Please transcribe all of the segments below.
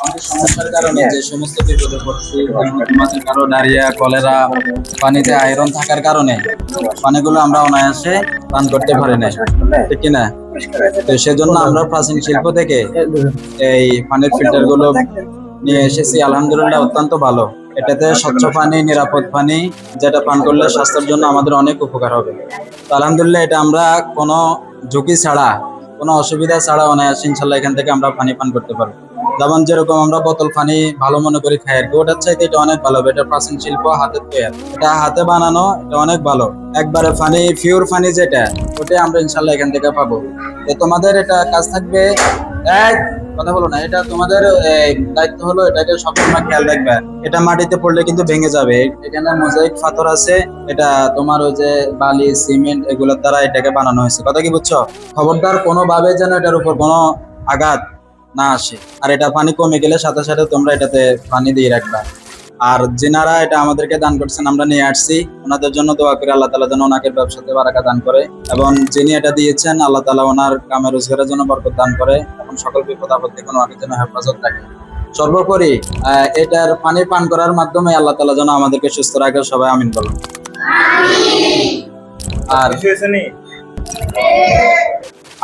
অনেক সমস্যার কারণে যে সমস্ত বিপদে পড়ছি, যেমন তোমাদের কারো ডায়রিয়া, কলেরা, পানিতে আয়রন থাকার কারণে পানিগুলো আমরা অনায়াসে পান করতে পারি না, ঠিক কিনা? তো সেজন্য আমরা প্রাচীন শিল্প থেকে এই পানির ফিল্টার গুলো নিয়ে এসেছি। আলহামদুলিল্লাহ অত্যন্ত ভালো। এটাতে স্বচ্ছ পানি, নিরাপদ পানি, যেটা পান করলে স্বাস্থ্যের জন্য আমাদের অনেক উপকার হবে। তো আলহামদুলিল্লাহ এটা আমরা কোনো ঝুঁকি ছাড়া, কোনো অসুবিধা ছাড়া অনায়াসে ইনশাল্লাহ এখান থেকে আমরা পানি পান করতে পারবো। যেমন যেরকম আমরা বোতল পানি ভালো মনে করি খাই আর কি, ওটার চাইতে এটা অনেক ভালো হবে। এটা প্রাচীন শিল্প, হাতের তৈরি, এটা হাতে বানানো, এটা অনেক ভালো। একবারে পানি, পিওর পানি যেটা, ওটাই আমরা ইনশাল্লাহ এখান থেকে পাবো। তো তোমাদের এটা কাজ থাকবে, এক কথা বলো না, এটা তোমাদের দায়িত্ব হলো এটাকে সবসময় খেয়াল রাখবে। এটা মাটিতে পড়লে কিন্তু ভেঙে যাবে। এখানে মোজাইক পাথর আছে, এটা তোমার ওই যে বালি, সিমেন্ট এগুলোর দ্বারা এটাকে বানানো হয়েছে, কথা কি বুঝছো? খবরদার কোনোভাবে যেন এটার উপর কোনো আঘাত না আসে। আর এটা পানি কমে গেলে সাথে সাথে তোমরা এটাতে পানি দিয়ে রাখবা। আর যিনারা এটা আমাদেরকে দান করছেন, আমরা নিয়ে আসছি, ওনাদের জন্য দোয়া করে আল্লাহ তাআলা যেন ওনাকে ব্যবসাতে বারাকা দান করে, এবং যিনি এটা দিয়েছেন আল্লাহ তাআলা ওনার কামে রোজগারের জন্য বরকত দান করে, এবং সকল বিপদ আপদ থেকে ওনাকে যেন হেফাজত রাখে। সর্বোপরি এটার পানি পান করার মাধ্যমে আল্লাহ তাআলা যেন আমাদেরকে সুস্থ রাখে। সবাই আমিন বলো। আর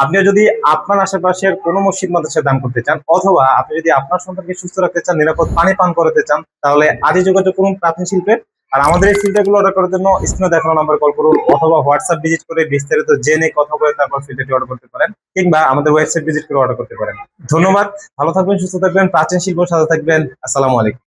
আপনি যদি আপনার আশেপাশের কোনো মসজিদ মাদ্রাসায় দান করতে চান, অথবা আপনি যদি আপনার সন্তানকে সুস্থ রাখতে চান, নিরাপদ পানি পান করাতে চান, তাহলে আজই যোগাযোগ করুন প্রাচীন শিল্পে। আর আমাদের এই ফিল্টারগুলো অর্ডার করার জন্য স্ক্রিনে দেখানো নাম্বার কল করুন, অথবা হোয়াটসঅ্যাপ ভিজিট করে বিস্তারিত জেনে কথা বলে তারপর ফিল্টারটি অর্ডার করতে পারেন, কিংবা আমাদের ওয়েবসাইট ভিজিট করে অর্ডার করতে পারেন। ধন্যবাদ, ভালো থাকবেন, সুস্থ থাকবেন, প্রাচীন শিল্পের সাথে থাকবেন। আসসালামু আলাইকুম।